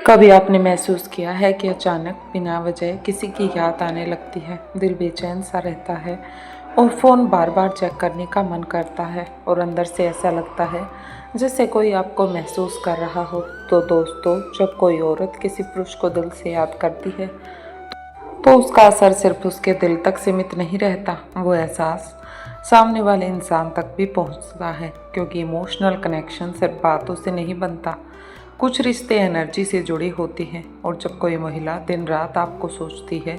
कभी आपने महसूस किया है कि अचानक बिना वजह किसी की याद आने लगती है, दिल बेचैन सा रहता है और फ़ोन बार बार चेक करने का मन करता है और अंदर से ऐसा लगता है जैसे कोई आपको महसूस कर रहा हो। तो दोस्तों, जब कोई औरत किसी पुरुष को दिल से याद करती है तो उसका असर सिर्फ उसके दिल तक सीमित नहीं रहता, वो एहसास सामने वाले इंसान तक भी पहुंचता है, क्योंकि इमोशनल कनेक्शन सिर्फ बातों से नहीं बनता। कुछ रिश्ते एनर्जी से जुड़ी होती हैं और जब कोई महिला दिन रात आपको सोचती है,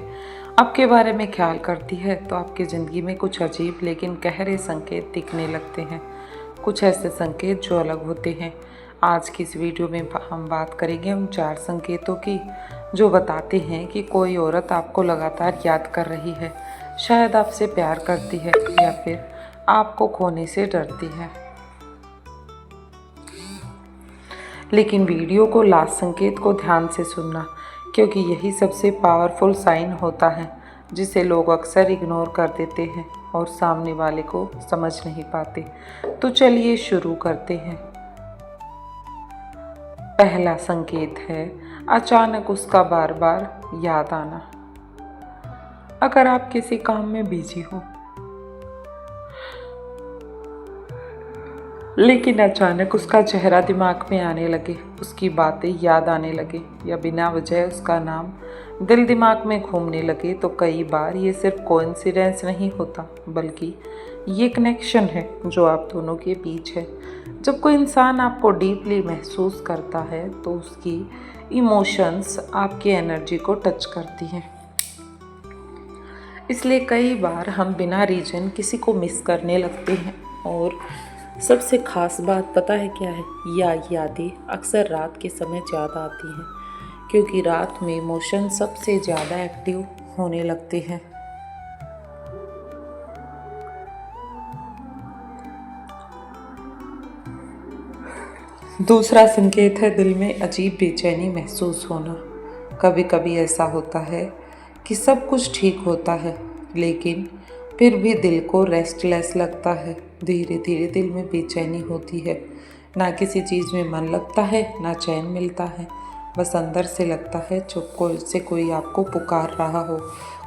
आपके बारे में ख्याल करती है, तो आपकी ज़िंदगी में कुछ अजीब लेकिन गहरे संकेत दिखने लगते हैं। कुछ ऐसे संकेत जो अलग होते हैं। आज की इस वीडियो में हम बात करेंगे उन 4 संकेतों की जो बताते हैं कि कोई औरत आपको लगातार याद कर रही है, शायद आपसे प्यार करती है या फिर आपको खोने से डरती है। लेकिन वीडियो को लास्ट संकेत को ध्यान से सुनना, क्योंकि यही सबसे पावरफुल साइन होता है जिसे लोग अक्सर इग्नोर कर देते हैं और सामने वाले को समझ नहीं पाते। तो चलिए शुरू करते हैं। पहला संकेत है अचानक उसका बार बार याद आना। अगर आप किसी काम में बिजी हो लेकिन अचानक उसका चेहरा दिमाग में आने लगे, उसकी बातें याद आने लगे या बिना वजह उसका नाम दिल दिमाग में घूमने लगे, तो कई बार ये सिर्फ कोइंसिडेंस नहीं होता, बल्कि ये कनेक्शन है जो आप दोनों के बीच है। जब कोई इंसान आपको डीपली महसूस करता है तो उसकी इमोशंस आपकी एनर्जी को टच करती हैं। इसलिए कई बार हम बिना रीजन किसी को मिस करने लगते हैं। और सबसे ख़ास बात पता है क्या है? यादें अक्सर रात के समय ज़्यादा आती हैं, क्योंकि रात में इमोशन सबसे ज़्यादा एक्टिव होने लगते हैं। दूसरा संकेत है दिल में अजीब बेचैनी महसूस होना। कभी कभी ऐसा होता है कि सब कुछ ठीक होता है, लेकिन फिर भी दिल को रेस्टलेस लगता है। धीरे धीरे दिल में बेचैनी होती है, ना किसी चीज़ में मन लगता है, ना चैन मिलता है। बस अंदर से लगता है कोई आपको पुकार रहा हो,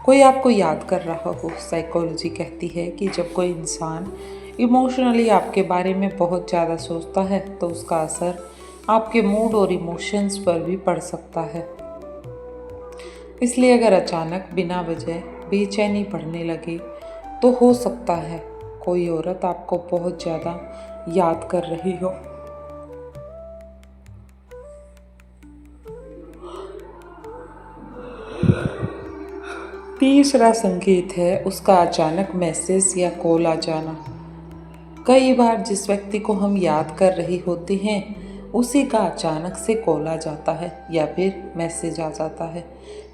कोई आपको याद कर रहा हो। साइकोलॉजी कहती है कि जब कोई इंसान इमोशनली आपके बारे में बहुत ज़्यादा सोचता है तो उसका असर आपके मूड और इमोशंस पर भी पड़ सकता है। इसलिए अगर अचानक बिना वजह बेचैनी बढ़ने लगे तो हो सकता है कोई औरत आपको बहुत ज़्यादा याद कर रही हो। तीसरा संकेत है उसका अचानक मैसेज या कॉल आ जाना। कई बार जिस व्यक्ति को हम याद कर रहे होते हैं उसी का अचानक से कॉल आ जाता है या फिर मैसेज आ जाता है।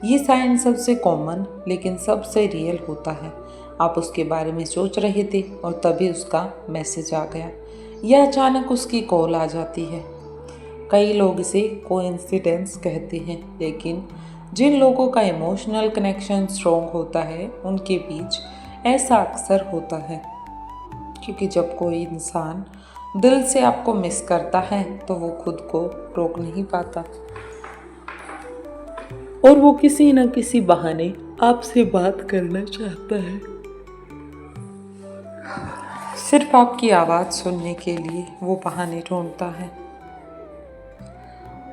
ये साइन सबसे कॉमन लेकिन सबसे रियल होता है। आप उसके बारे में सोच रहे थे और तभी उसका मैसेज आ गया या अचानक उसकी कॉल आ जाती है। कई लोग इसे कोइंसिडेंस कहते हैं, लेकिन जिन लोगों का इमोशनल कनेक्शन स्ट्रॉन्ग होता है उनके बीच ऐसा अक्सर होता है, क्योंकि जब कोई इंसान दिल से आपको मिस करता है तो वो खुद को रोक नहीं पाता और वो किसी न किसी बहाने आपसे बात करना चाहता है, सिर्फ आपकी आवाज़ सुनने के लिए वो बहाने ढूंढता है।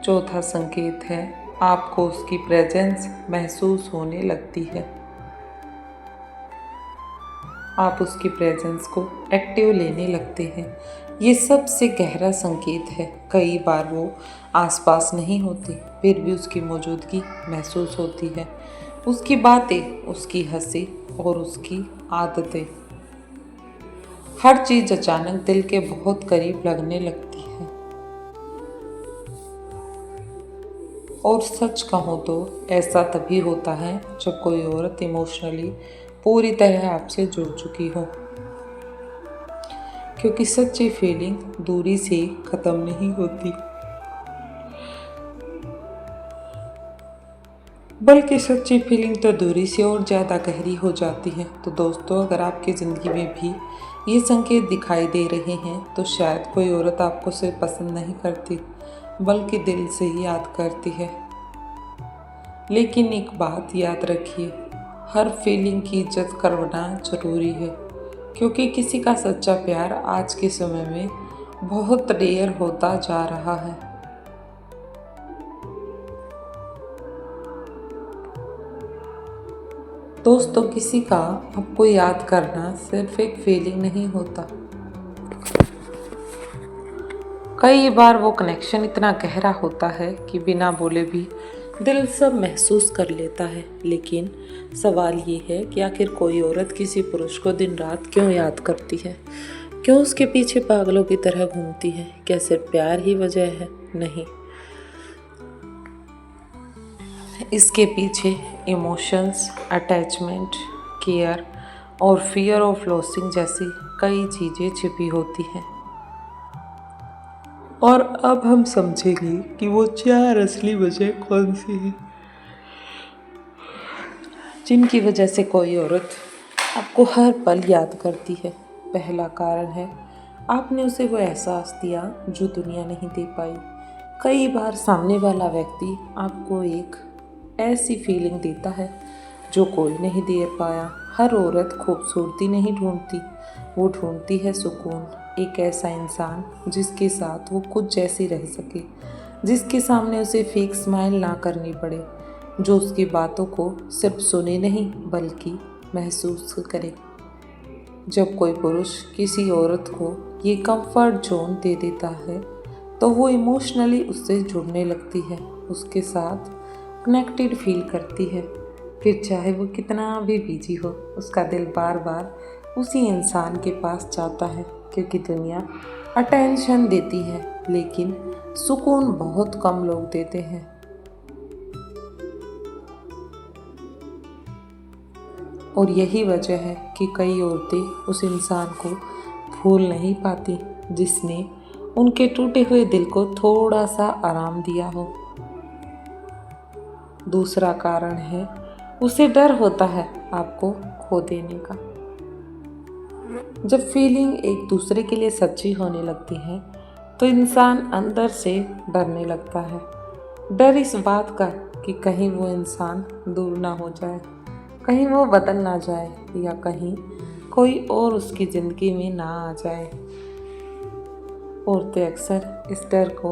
चौथा संकेत है आपको उसकी प्रेजेंस महसूस होने लगती है। आप उसकी प्रेजेंस को एक्टिव लेने लगते हैं। ये सबसे गहरा संकेत है। कई बार वो आसपास नहीं होती, फिर भी उसकी मौजूदगी महसूस होती है। उसकी बातें, उसकी हंसी और उसकी आदतें, हर चीज़ अचानक दिल के बहुत करीब लगने लगती है। और सच कहूँ तो ऐसा तभी होता है जब कोई औरत इमोशनली पूरी तरह आपसे जुड़ चुकी हो, क्योंकि सच्ची फीलिंग दूरी से ख़त्म नहीं होती, बल्कि सच्ची फीलिंग तो दूरी से और ज़्यादा गहरी हो जाती है। तो दोस्तों, अगर आपकी ज़िंदगी में भी ये संकेत दिखाई दे रहे हैं तो शायद कोई औरत आपको सिर्फ पसंद नहीं करती, बल्कि दिल से ही याद करती है। लेकिन एक बात याद रखिए, हर फीलिंग की इज्जत करना जरूरी है, क्योंकि किसी का सच्चा प्यार आज के समय में बहुत रेयर होता जा रहा है। दोस्तों, किसी का आपको याद करना सिर्फ एक फीलिंग नहीं होता। कई बार वो कनेक्शन इतना गहरा होता है कि बिना बोले भी दिल सब महसूस कर लेता है। लेकिन सवाल ये है कि आखिर कोई औरत किसी पुरुष को दिन रात क्यों याद करती है, क्यों उसके पीछे पागलों की तरह घूमती है? क्या सिर्फ प्यार ही वजह है? नहीं, इसके पीछे इमोशंस, अटैचमेंट, केयर और फियर ऑफ लॉसिंग जैसी कई चीज़ें छिपी होती हैं। और अब हम समझेंगे कि वो चार असली वजह कौन सी है जिनकी वजह से कोई औरत आपको हर पल याद करती है। पहला कारण है, आपने उसे वो एहसास दिया जो दुनिया नहीं दे पाई। कई बार सामने वाला व्यक्ति आपको एक ऐसी फीलिंग देता है जो कोई नहीं दे पाया। हर औरत खूबसूरती नहीं ढूंढती, वो ढूंढती है सुकून। एक ऐसा इंसान जिसके साथ वो खुद जैसी रह सके, जिसके सामने उसे फेक स्माइल ना करनी पड़े, जो उसकी बातों को सिर्फ सुने नहीं बल्कि महसूस करे। जब कोई पुरुष किसी औरत को ये कंफर्ट जोन दे देता है तो वो इमोशनली उससे जुड़ने लगती है, उसके साथ कनेक्टेड फील करती है। फिर चाहे वो कितना भी बिजी हो, उसका दिल बार बार उसी इंसान के पास जाता है, क्योंकि दुनिया अटेंशन देती है लेकिन सुकून बहुत कम लोग देते हैं। और यही वजह है कि कई औरतें उस इंसान को भूल नहीं पाती जिसने उनके टूटे हुए दिल को थोड़ा सा आराम दिया हो। दूसरा कारण है, उसे डर होता है आपको खो देने का। जब फीलिंग एक दूसरे के लिए सच्ची होने लगती है तो इंसान अंदर से डरने लगता है। डर इस बात का कि कहीं वो इंसान दूर ना हो जाए, कहीं वो बदल ना जाए, या कहीं कोई और उसकी ज़िंदगी में ना आ जाए। औरतें अक्सर इस डर को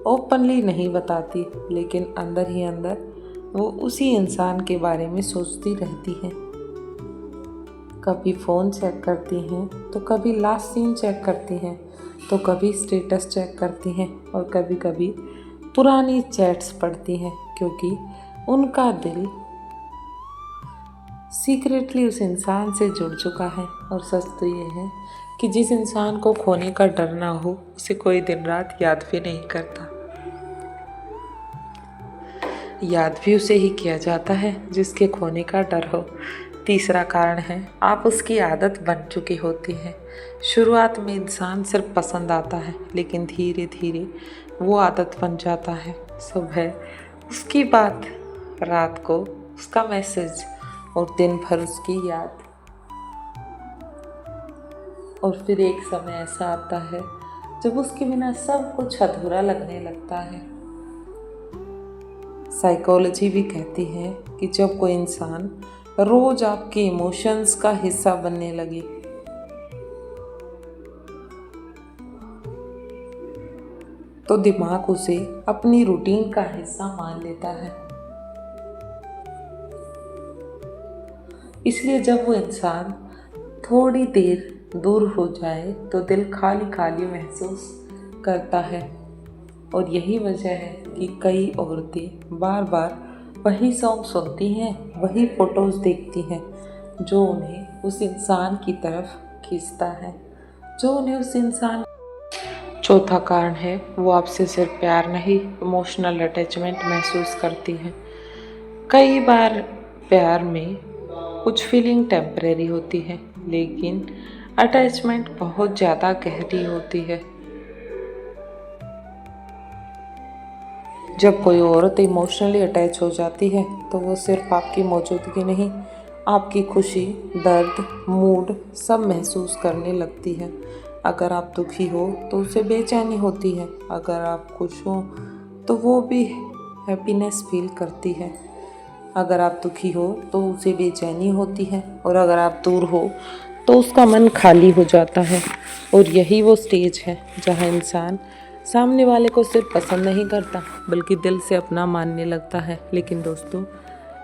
ओपनली नहीं बताती, लेकिन अंदर ही अंदर वो उसी इंसान के बारे में सोचती रहती हैं। कभी फ़ोन चेक करती हैं तो कभी लास्ट सीन चेक करती हैं तो कभी स्टेटस चेक करती हैं और कभी कभी पुरानी चैट्स पढ़ती हैं, क्योंकि उनका दिल सीक्रेटली उस इंसान से जुड़ चुका है। और सच तो ये है कि जिस इंसान को खोने का डर ना हो उसे कोई दिन रात याद भी नहीं करता। याद भी उसे ही किया जाता है जिसके खोने का डर हो। तीसरा कारण है, आप उसकी आदत बन चुकी होती है। शुरुआत में इंसान सिर्फ पसंद आता है, लेकिन धीरे धीरे वो आदत बन जाता है। सुबह उसकी बात, रात को उसका मैसेज और दिन भर उसकी याद। और फिर एक समय ऐसा आता है जब उसके बिना सब कुछ अधूरा लगने लगता है। साइकोलॉजी भी कहती है कि जब कोई इंसान रोज आपके इमोशंस का हिस्सा बनने लगे तो दिमाग उसे अपनी रूटीन का हिस्सा मान लेता है। इसलिए जब वो इंसान थोड़ी देर दूर हो जाए तो दिल खाली खाली महसूस करता है। और यही वजह है कि कई औरतें बार बार वही सॉन्ग सुनती हैं, वही फोटोज़ देखती हैं जो उन्हें उस इंसान की तरफ खींचता है, जो उन्हें उस इंसान। चौथा कारण है, वो आपसे सिर्फ प्यार नहीं, इमोशनल अटैचमेंट महसूस करती हैं। कई बार प्यार में कुछ फीलिंग टेम्परेरी होती है, लेकिन अटैचमेंट बहुत ज़्यादा गहरी होती है। जब कोई औरत इमोशनली अटैच हो जाती है तो वो सिर्फ आपकी मौजूदगी नहीं, आपकी खुशी, दर्द, मूड सब महसूस करने लगती है। अगर आप दुखी हो तो उसे बेचैनी होती है, अगर आप खुश हो तो वो भी हैप्पीनेस फील करती है। अगर आप दुखी हो तो उसे बेचैनी होती है, और अगर आप दूर हो तो उसका मन खाली हो जाता है। और यही वो स्टेज है जहाँ इंसान सामने वाले को सिर्फ पसंद नहीं करता बल्कि दिल से अपना मानने लगता है। लेकिन दोस्तों,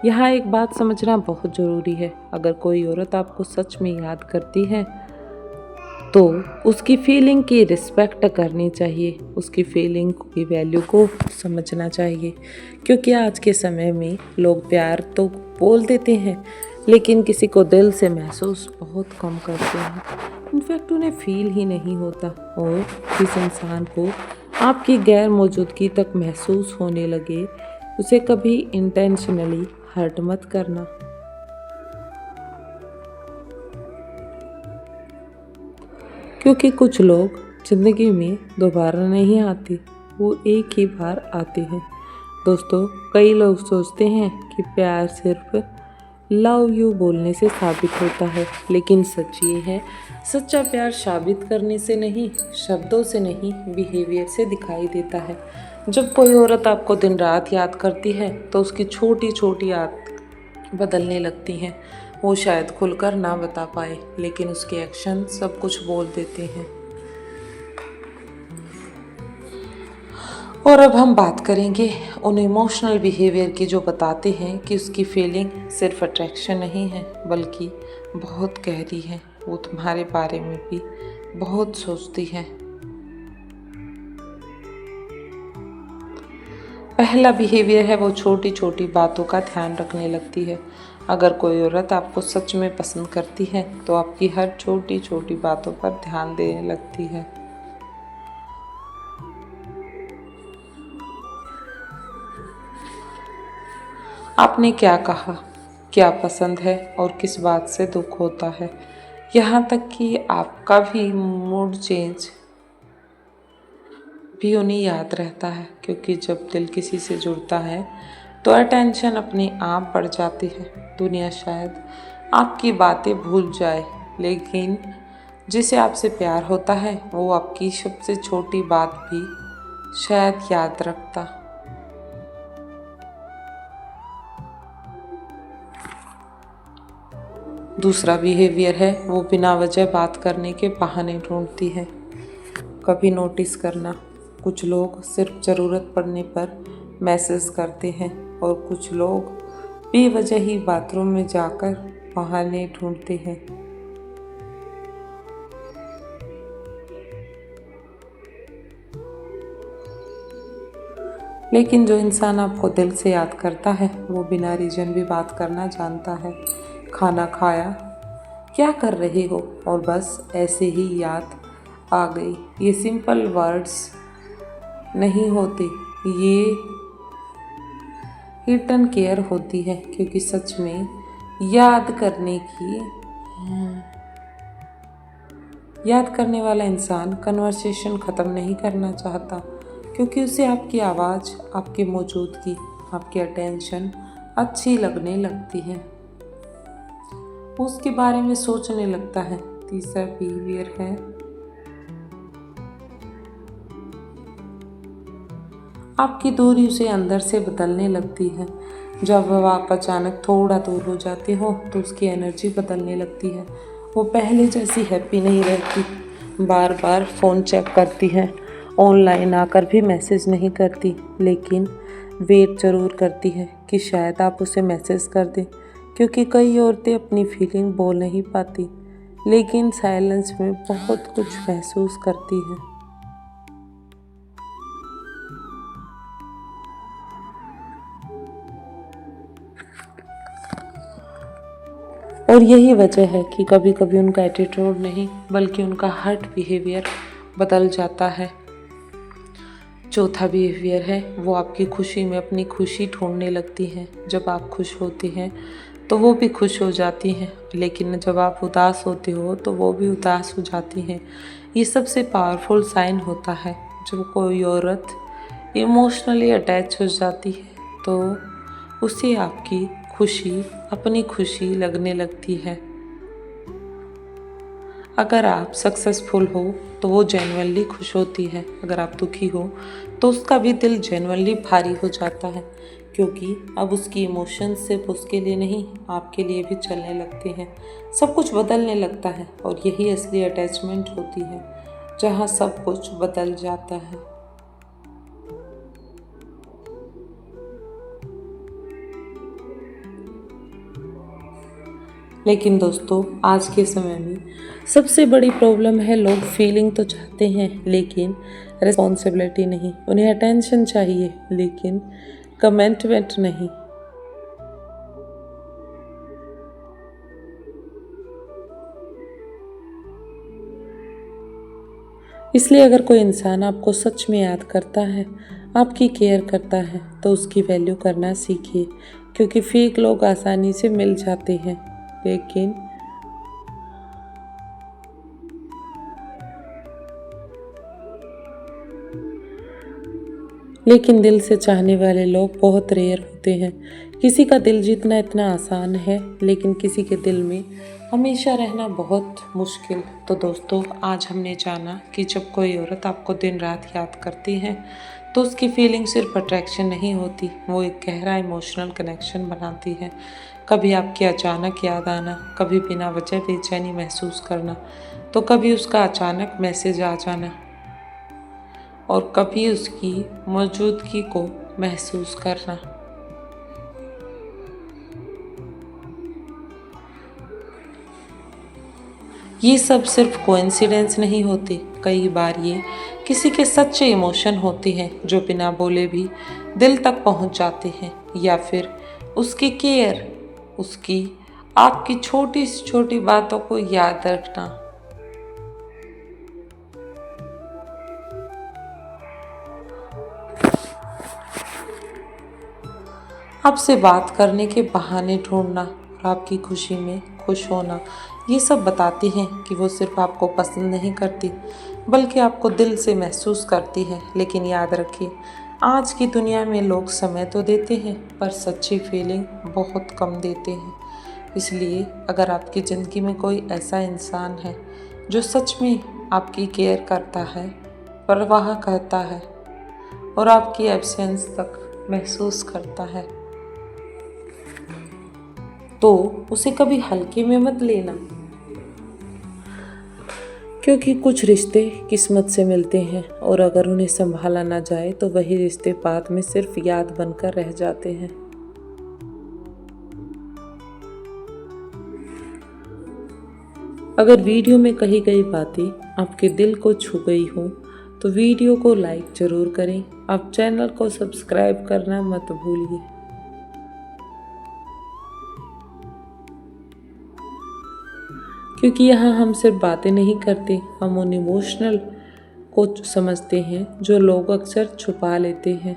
यहाँ एक बात समझना बहुत ज़रूरी है। अगर कोई औरत आपको सच में याद करती है तो उसकी फीलिंग की रिस्पेक्ट करनी चाहिए, उसकी फीलिंग की वैल्यू को समझना चाहिए। क्योंकि आज के समय में लोग प्यार तो बोल देते हैं, लेकिन किसी को दिल से महसूस बहुत कम करते हैं। इनफैक्ट उन्हें फील ही नहीं होता। और जिस इंसान को आपकी गैर मौजूदगी तक महसूस होने लगे, उसे कभी इंटेंशनली हर्ट मत करना। क्योंकि कुछ लोग ज़िंदगी में दोबारा नहीं आते, वो एक ही बार आते हैं। दोस्तों, कई लोग सोचते हैं कि प्यार सिर्फ लव यू बोलने से साबित होता है, लेकिन सच ये है, सच्चा प्यार साबित करने से नहीं, शब्दों से नहीं, बिहेवियर से दिखाई देता है। जब कोई औरत आपको दिन रात याद करती है तो उसकी छोटी छोटी आदत बदलने लगती हैं। वो शायद खुलकर ना बता पाए, लेकिन उसके एक्शन सब कुछ बोल देते हैं। और अब हम बात करेंगे उन इमोशनल बिहेवियर की जो बताते हैं कि उसकी फीलिंग सिर्फ अट्रैक्शन नहीं है बल्कि बहुत गहरी है। वो तुम्हारे बारे में भी बहुत सोचती है। पहला बिहेवियर है, वो छोटी छोटी बातों का ध्यान रखने लगती है। अगर कोई औरत आपको सच में पसंद करती है तो आपकी हर छोटी छोटी बातों पर ध्यान देने लगती है। आपने क्या कहा, क्या पसंद है और किस बात से दुख होता है, यहाँ तक कि आपका भी मूड चेंज भी उन्हें याद रहता है। क्योंकि जब दिल किसी से जुड़ता है तो अटेंशन अपने आप बढ़ जाती है। दुनिया शायद आपकी बातें भूल जाए, लेकिन जिसे आपसे प्यार होता है वो आपकी सबसे छोटी बात भी शायद याद रखता। दूसरा बिहेवियर है, वो बिना वजह बात करने के बहाने ढूंढती है। कभी नोटिस करना, कुछ लोग सिर्फ ज़रूरत पड़ने पर मैसेज करते हैं और कुछ लोग बेवजह ही बाथरूम में जाकर बहाने ढूंढते हैं। लेकिन जो इंसान आपको दिल से याद करता है वो बिना रीजन भी बात करना जानता है। खाना खाया, क्या कर रहे हो, और बस ऐसे ही याद आ गई, ये सिंपल वर्ड्स नहीं होते, ये हिडन केयर होती है। क्योंकि सच में याद करने वाला इंसान कन्वर्सेशन ख़त्म नहीं करना चाहता, क्योंकि उसे आपकी आवाज़, आपकी मौजूदगी, आपकी अटेंशन अच्छी लगने लगती है। वो उसके बारे में सोचने लगता है। तीसरा बिहेवियर है, आपकी दूरी उसे अंदर से बदलने लगती है। जब आप अचानक थोड़ा दूर हो जाते हो तो उसकी एनर्जी बदलने लगती है। वो पहले जैसी हैप्पी नहीं रहती, बार बार फ़ोन चेक करती है, ऑनलाइन आकर भी मैसेज नहीं करती, लेकिन वेट ज़रूर करती है कि शायद आप उसे मैसेज कर दें। क्योंकि कई औरतें अपनी फीलिंग बोल नहीं पाती, लेकिन साइलेंस में बहुत कुछ महसूस करती हैं। और यही वजह है कि कभी कभी उनका एटीट्यूड नहीं बल्कि उनका हर्ट बिहेवियर बदल जाता है। चौथा बिहेवियर है, वो आपकी खुशी में अपनी खुशी ढूंढने लगती है। जब आप खुश होते हैं तो वो भी खुश हो जाती हैं, लेकिन जब आप उदास होते हो तो वो भी उदास हो जाती हैं। ये सबसे पावरफुल साइन होता है। जब कोई औरत इमोशनली अटैच हो जाती है तो उसे आपकी खुशी अपनी खुशी लगने लगती है। अगर आप सक्सेसफुल हो तो वो जेन्युइनली खुश होती है, अगर आप दुखी हो तो उसका भी दिल जेन्युइनली भारी हो जाता है, क्योंकि अब उसकी इमोशंस सिर्फ उसके लिए नहीं आपके लिए भी चलने लगते हैं। सब कुछ बदलने लगता है और यही असली अटैचमेंट होती है, जहाँ सब कुछ बदल जाता है। लेकिन दोस्तों, आज के समय में सबसे बड़ी प्रॉब्लम है, लोग फीलिंग तो चाहते हैं लेकिन रिस्पॉन्सिबिलिटी नहीं। उन्हें अटेंशन चाहिए लेकिन कमिटमेंट नहीं। इसलिए अगर कोई इंसान आपको सच में याद करता है, आपकी केयर करता है, तो उसकी वैल्यू करना सीखिए, क्योंकि फेक लोग आसानी से मिल जाते हैं लेकिन दिल से चाहने वाले लोग बहुत रेयर होते हैं। किसी का दिल जीतना इतना आसान है लेकिन किसी के दिल में हमेशा रहना बहुत मुश्किल। तो दोस्तों, आज हमने जाना कि जब कोई औरत आपको दिन रात याद करती है तो उसकी फीलिंग सिर्फ अट्रैक्शन नहीं होती, वो एक गहरा इमोशनल कनेक्शन बनाती है। कभी आपकी अचानक याद आना, कभी बिना वजह बेचैनी महसूस करना, तो कभी उसका अचानक मैसेज आ जाना और कभी उसकी मौजूदगी को महसूस करना। ये सब सिर्फ कोइंसिडेंस नहीं होती, कई बार ये किसी के सच्चे इमोशन होते हैं जो बिना बोले भी दिल तक पहुंच जाते हैं, या फिर उसकी केयर, उसकी आपकी छोटी से छोटी बातों को याद रखना। आपसे बात करने के बहाने ढूंढना और आपकी खुशी में खुश होना, ये सब बताती हैं कि वो सिर्फ आपको पसंद नहीं करती बल्कि आपको दिल से महसूस करती है। लेकिन याद रखिए, आज की दुनिया में लोग समय तो देते हैं पर सच्ची फीलिंग बहुत कम देते हैं। इसलिए अगर आपकी ज़िंदगी में कोई ऐसा इंसान है जो सच में आपकी केयर करता है, परवाह करता है और आपकी एब्सेंस तक महसूस करता है, तो उसे कभी हल्के में मत लेना, क्योंकि कुछ रिश्ते किस्मत से मिलते हैं और अगर उन्हें संभाला ना जाए तो वही रिश्ते बाद में सिर्फ याद बनकर रह जाते हैं। अगर वीडियो में कही गई बातें आपके दिल को छू गई हो तो वीडियो को लाइक जरूर करें। आप चैनल को सब्सक्राइब करना मत भूलिए। क्योंकि यहाँ हम सिर्फ बातें नहीं करते, हम उन इमोशनल को समझते हैं जो लोग अक्सर छुपा लेते हैं।